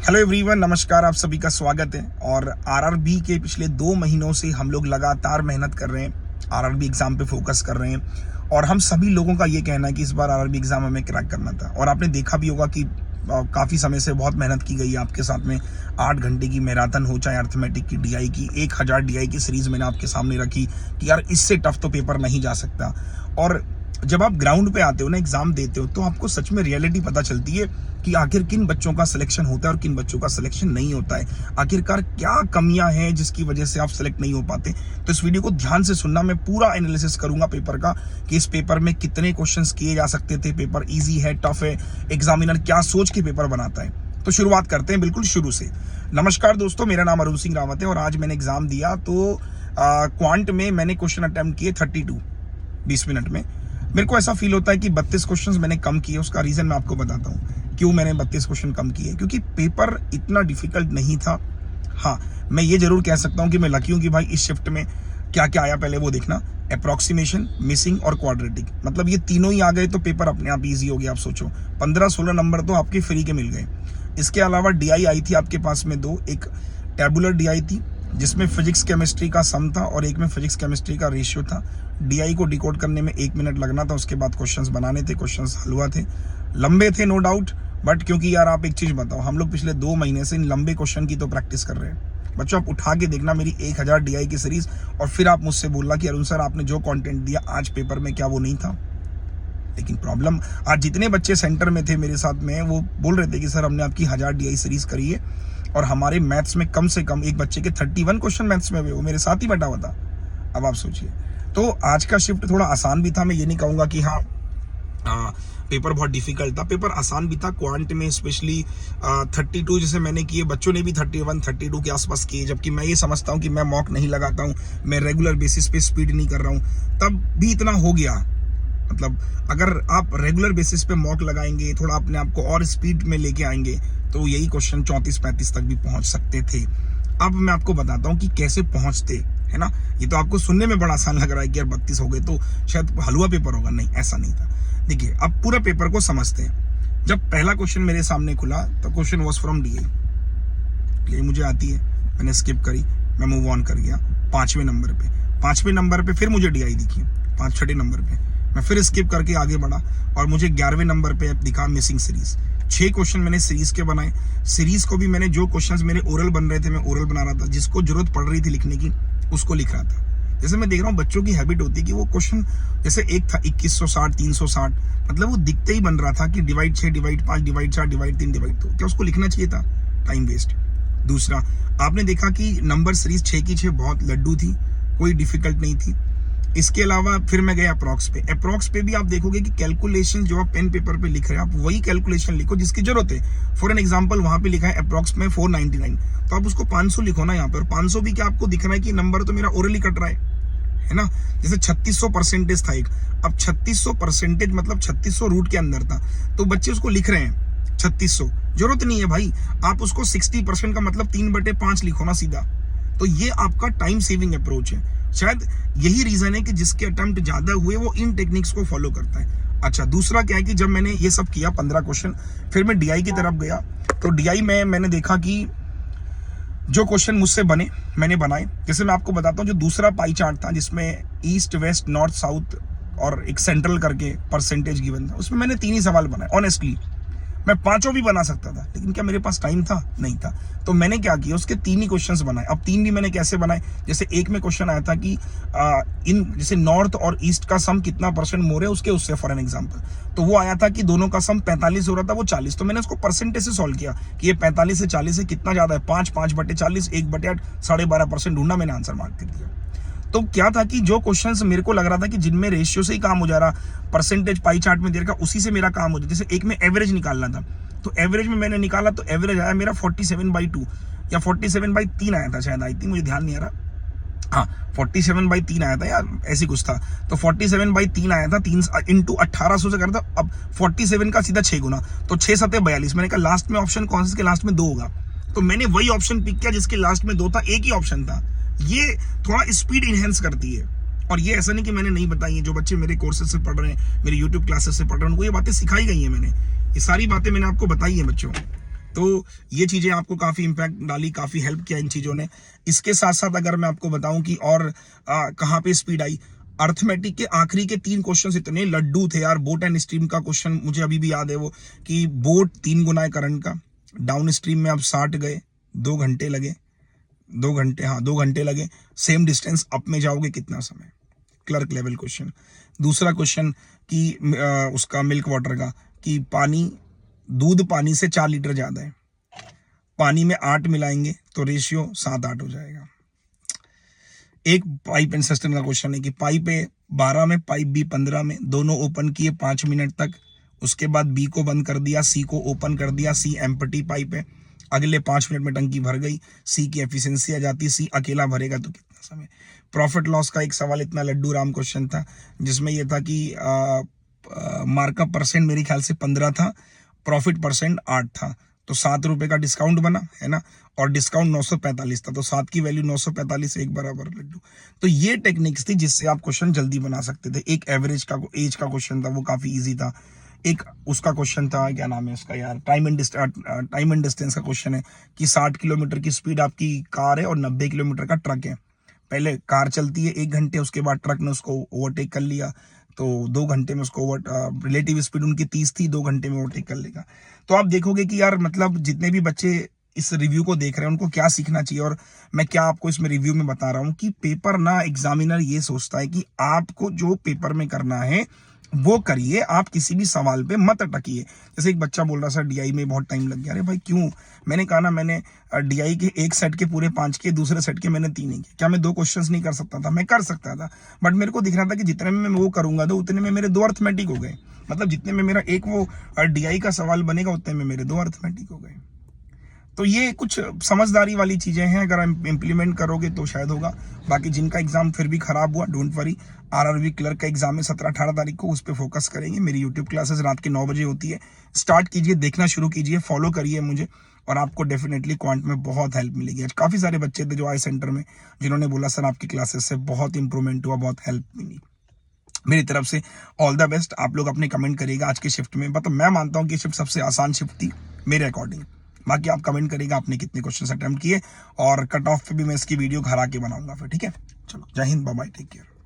Hello everyone, नमस्कार। आप सभी का स्वागत है। और आरआरबी के पिछले 2 महीनों से हम लोग लगातार मेहनत कर रहे हैं, आरआरबी एग्जाम पे फोकस कर रहे हैं। और हम सभी लोगों का ये कहना है कि इस बार आरआरबी एग्जाम हमें क्रैक करना था। और आपने देखा भी होगा कि काफ़ी समय से बहुत मेहनत की गई है आपके साथ में। 8 घंटे की मैराथन हो, चाहे अर्थमेटिक की, डीआई की, 1000 डीआई की सीरीज मैंने आपके सामने रखी कि यार इससे टफ तो पेपर नहीं जा सकता। और जब आप ग्राउंड पे आते हो ना, एग्जाम देते हो, तो आपको सच में रियलिटी पता चलती है कि आखिर किन बच्चों का सिलेक्शन होता है और किन बच्चों का सिलेक्शन नहीं होता है। आखिरकार क्या कमियां हैं जिसकी वजह से आप सिलेक्ट नहीं हो पाते। तो इस वीडियो को ध्यान से सुनना। मैं पूरा एनालिसिस करूंगा पेपर का कि इस पेपर में कितने क्वेश्चंस किए जा सकते थे, पेपर इजी है, टफ है, एग्जामिनर क्या सोच के पेपर बनाता है। तो शुरुआत करते हैं बिल्कुल शुरू से। नमस्कार दोस्तों, मेरा नाम अरुण सिंह रावत है और आज मैंने एग्जाम दिया। तो क्वांट में मैंने क्वेश्चन अटेम्प्ट किए 32 20 मिनट में। मेरे को ऐसा फील होता है कि 32 क्वेश्चंस मैंने कम किए। उसका रीजन मैं आपको बताता हूँ क्यों मैंने 32 क्वेश्चन कम किए। क्योंकि पेपर इतना डिफिकल्ट नहीं था। हाँ, मैं ये जरूर कह सकता हूँ कि मैं लकी हूँ कि भाई इस शिफ्ट में क्या क्या आया पहले वो देखना। अप्रोक्सीमेशन, मिसिंग और क्वाड्रेटिक, मतलब ये तीनों ही आ गए तो पेपर अपने आप ईजी हो गया। आप सोचो 15-16 नंबर तो आपके फ्री के मिल गए। इसके अलावा डीआई आई थी आपके पास में 2, एक टेबुलर डीआई थी जिसमें फिजिक्स केमिस्ट्री का सम था और एक में फिजिक्स केमिस्ट्री का रेशियो था। डीआई को डिकोड करने में 1 मिनट लगना था। उसके बाद क्वेश्चंस बनाने थे, क्वेश्चंस हल हुआ थे, लंबे थे नो डाउट। बट क्योंकि यार आप एक चीज बताओ, हम लोग पिछले 2 महीने से इन लंबे क्वेश्चन की तो प्रैक्टिस कर रहे हैं। बच्चों, आप उठा के देखना मेरी 1000 डीआई की सीरीज और फिर आप मुझसे बोलना कि अरुण सर आपने जो कंटेंट दिया आज पेपर में क्या वो नहीं था। लेकिन प्रॉब्लम, आज जितने बच्चे सेंटर में थे मेरे साथ में, वो बोल रहे थे कि सर हमने आपकी 1000 डीआई सीरीज करी है और हमारे मैथ्स में कम से कम एक बच्चे के 31 क्वेश्चन मैथ्स में हुए, वो मेरे साथ ही बैठा हुआ था। अब आप सोचिए। तो आज का शिफ्ट थोड़ा आसान भी था। मैं ये नहीं कहूंगा कि हाँ पेपर बहुत डिफिकल्ट था, पेपर आसान भी था। क्वांट में स्पेशली 32 जैसे मैंने किए, बच्चों ने भी 31-32 के आसपास किए। जबकि मैं ये समझता हूँ कि मैं मॉक नहीं लगाता हूँ, मैं रेगुलर बेसिस पे स्पीड नहीं कर रहा हूँ, तब भी इतना हो गया। मतलब अगर आप रेगुलर बेसिस पे मॉक लगाएंगे, थोड़ा अपने आप को और स्पीड में लेके आएंगे, तो यही क्वेश्चन 34-35 तक भी पहुंच सकते थे। अब मैं आपको बताता हूँ कि कैसे पहुंचते, है ना। ये तो आपको सुनने में बड़ा आसान लग रहा है कि यार 32 हो गए तो शायद हलवा पेपर होगा। नहीं, ऐसा नहीं था। देखिए, अब पूरा पेपर को समझते हैं। जब पहला क्वेश्चन मेरे सामने खुला तो क्वेश्चन वॉज फ्रॉम डीआई। ये मुझे आती है, मैंने स्किप करी, मैं मूव ऑन कर गया 5वें नंबर पे फिर मुझे डीआई दिखी 6ठे नंबर पे। मैं फिर स्किप करके आगे बढ़ा और मुझे 11वें नंबर पे दिखा मिसिंग सीरीज। 6 क्वेश्चन मैंने सीरीज के बनाए। सीरीज को भी मैंने, जो क्वेश्चंस मेरे ओरल बन रहे थे मैं ओरल बना रहा था, जिसको जरूरत पड़ रही थी लिखने की उसको लिख रहा था। जैसे मैं देख रहा हूँ बच्चों की हैबिट होती है कि वो क्वेश्चन, जैसे एक था 2160, 360, मतलब वो दिखते ही बन रहा था कि divide 6, divide 5, divide 4, divide 3, divide 2। क्या उसको लिखना चाहिए था? Time waste. दूसरा, आपने देखा कि नंबर सीरीज 6 की 6 बहुत लड्डू थी, कोई डिफिकल्ट नहीं थी। इसके अलावा फिर मैं गया अप्रॉक्स पे भी आप देखोगे कि कैलकुलेशन जो आप पेन पेपर पे लिख रहे हैं, आप वही कैलकुलेशन लिखो जिसकी जरूरत है। फॉर एन एग्जांपल, वहां पे लिखा है अप्रॉक्स में 499, तो आप उसको 500 लिखो ना यहाँ पर। 500 भी क्या आपको दिख रहा है कि नंबर तो मेरा ओरली कट रहा है ना। जैसे 3600 परसेंटेज था एक, अब 3600 परसेंटेज मतलब 3600 रूट के अंदर था, तो बच्चे उसको लिख रहे हैं 3600। जरूरत नहीं है भाई, आप उसको 60% का मतलब 3/5 लिखो ना सीधा। तो ये आपका टाइम सेविंग अप्रोच है। शायद यही रीजन है कि जिसके अटेम्प्ट ज्यादा हुए वो इन टेक्निक्स को फॉलो करता है। अच्छा, दूसरा क्या है कि जब मैंने ये सब किया 15 क्वेश्चन, फिर मैं डीआई की तरफ गया। तो डीआई में मैंने देखा कि जो क्वेश्चन मुझसे बने मैंने बनाए। जैसे मैं आपको बताता हूँ, जो दूसरा पाई चार्ट था जिसमें ईस्ट, वेस्ट, नॉर्थ, साउथ और एक सेंट्रल करके परसेंटेज गिवन था, उसमें मैंने 3 ही सवाल बनाए। ऑनेस्टली मैं 5 भी बना सकता था, लेकिन क्या मेरे पास टाइम था? नहीं था। तो मैंने क्या किया, उसके 3 ही क्वेश्चंस बनाए। अब 3 भी मैंने कैसे बनाए, जैसे एक में क्वेश्चन आया था कि इन जैसे नॉर्थ और ईस्ट का सम कितना परसेंट मोर है उससे फॉर एन एग्जांपल, तो वो आया था कि दोनों का सम 45 हो रहा था, वो 40। तो मैंने उसको परसेंटेज से सॉल्व किया कि ये 45 से 40 से कितना ज्यादा है, 5/40, 1/8, 12.5% ढूंढा, मैंने आंसर मार्क कर दिया। तो क्या था कि जो क्वेश्चंस मेरे को लग रहा था कि जिनमें रेशियो से ही काम हो जा रहा, परसेंटेज पाई चार्ट में दे रखा, उसी से मेरा काम हो जाए। जैसे एक में एवरेज निकालना था, तो एवरेज में मैंने निकाला, तो एवरेज आया मेरा 47/2 या 47/3 आया था शायद, आई थिंक, मुझे ध्यान नहीं आ रहा। हाँ, 47/3 आया था या ऐसी कुछ था। तो 47/3 आया था, 3 इंटू 1800 से करता। अब 47 का सीधा 6 गुना, तो 6 7 42। मैंने कहा लास्ट में ऑप्शन कौन सा, के लास्ट में 2 होगा, तो मैंने वही ऑप्शन पिक किया जिसके लास्ट में 2 था, एक ही ऑप्शन था। ये थोड़ा स्पीड इनहेंस करती है। और ये ऐसा नहीं कि मैंने नहीं बताई है, जो बच्चे मेरे कोर्सेज से पढ़ रहे हैं, मेरे यूट्यूब क्लासेस से पढ़ रहे हैं, उनको ये बातें सिखाई गई हैं। मैंने ये सारी बातें मैंने आपको बताई है बच्चों। तो ये चीज़ें आपको काफ़ी इम्पैक्ट डाली, काफ़ी हेल्प किया इन चीज़ों ने। इसके साथ साथ अगर मैं आपको बताऊं कि और कहाँ पे स्पीड आई, अर्थमेटिक के आखिरी के 3 क्वेश्चन इतने लड्डू थे यार। बोट एंड स्ट्रीम का क्वेश्चन मुझे अभी भी याद है, वो कि बोट 3 गुना है करंट का, डाउन स्ट्रीम में आप 60 गए, 2 घंटे लगे, 2 घंटे, हाँ 2 घंटे लगे। सेम डिस्टेंस अप में जाओगे कितना समय, क्लर्क लेवल क्वेश्चन। दूसरा क्वेश्चन कि उसका मिल्क वाटर का, कि पानी, दूध पानी से 4 लीटर ज्यादा है, पानी में 8 मिलाएंगे तो रेशियो 7-8 हो जाएगा। एक पाइप एंड सिस्टम का क्वेश्चन है कि पाइप ए 12 में, पाइप बी 15 में, दोनों ओपन किए 5 मिनट तक, उसके बाद बी को बंद कर दिया, सी को ओपन कर दिया, सी एम्प्टी पाइप है, अगले 5 मिनट में टंकी भर गई, सी की एफिशिएंसी आ जाती, सी अकेला भरेगा तो कितना समय। प्रॉफिट लॉस का एक सवाल इतना लड्डू राम क्वेश्चन था, जिसमें यह था कि मार्कअप परसेंट मेरे ख्याल से 15 था, प्रॉफिट परसेंट 8 था, तो 7 रुपए का डिस्काउंट बना है ना, और डिस्काउंट 945 था, तो 7 की वैल्यू 945 एक बराबर लड्डू। तो ये टेक्निक्स थी जिससे आप क्वेश्चन जल्दी बना सकते थे। एक एवरेज का एज का क्वेश्चन था, वो काफी इजी था। एक उसका क्वेश्चन था, क्या नाम है उसका यार, टाइम एंड डिस्टेंस का क्वेश्चन है कि 60 किलोमीटर की स्पीड आपकी कार है और 90 किलोमीटर का ट्रक है। पहले कार चलती है 1 घंटे, उसके बाद ट्रक ने उसको ओवरटेक कर लिया, तो 2 घंटे में उसको रिलेटिव स्पीड उनकी 30 थी, 2 घंटे में ओवरटेक कर लेगा। तो आप देखोगे कि यार मतलब जितने भी बच्चे इस रिव्यू को देख रहे हैं उनको क्या सीखना चाहिए, और मैं क्या आपको इसमें रिव्यू में बता रहा हूँ कि पेपर ना, एग्जामिनर ये सोचता है कि आपको जो पेपर में करना है वो करिए, आप किसी भी सवाल पे मत अटकिए। जैसे एक बच्चा बोल रहा सर डीआई में बहुत टाइम लग गया। अरे भाई क्यों? मैंने कहा ना, मैंने डीआई के एक सेट के पूरे 5 किए, दूसरे सेट के मैंने 3 ही किए। क्या मैं 2 क्वेश्चंस नहीं कर सकता था? मैं कर सकता था, बट मेरे को दिख रहा था कि जितने में मैं वो करूंगा तो उतने में मेरे 2 अर्थमेटिक हो गए। मतलब जितने में मेरा एक वो डीआई का सवाल बनेगा उतने में मेरे 2 अर्थमेटिक हो गए। तो ये कुछ समझदारी वाली चीजें हैं, अगर हम इम्प्लीमेंट करोगे तो शायद होगा। बाकी जिनका एग्जाम फिर भी खराब हुआ, डोंट वरी, आरआरबी क्लर्क का एग्जाम है 17-18 तारीख को, उस पर फोकस करेंगे। मेरी यूट्यूब क्लासेस रात के 9 बजे होती है, स्टार्ट कीजिए, देखना शुरू कीजिए, फॉलो करिए मुझे, और आपको डेफिनेटली क्वांट में बहुत हेल्प मिलेगी। आज काफी सारे बच्चे थे जो आए सेंटर में, जिन्होंने बोला सर आपकी क्लासेस से बहुत इंप्रूवमेंट हुआ, बहुत हेल्प मिली। मेरी तरफ से ऑल द बेस्ट। आप लोग अपने कमेंट करिएगा आज के शिफ्ट में, मतलब मैं मानता हूँ कि शिफ्ट सबसे आसान शिफ्ट थी मेरे अकॉर्डिंग। बाकी आप कमेंट करिएगा आपने कितने क्वेश्चन अटेम्प्ट किए, और कट ऑफ पे भी मैं इसकी वीडियो घर आके बनाऊंगा फिर, ठीक है। चलो, जय हिंद, बाय बाय, टेक केयर।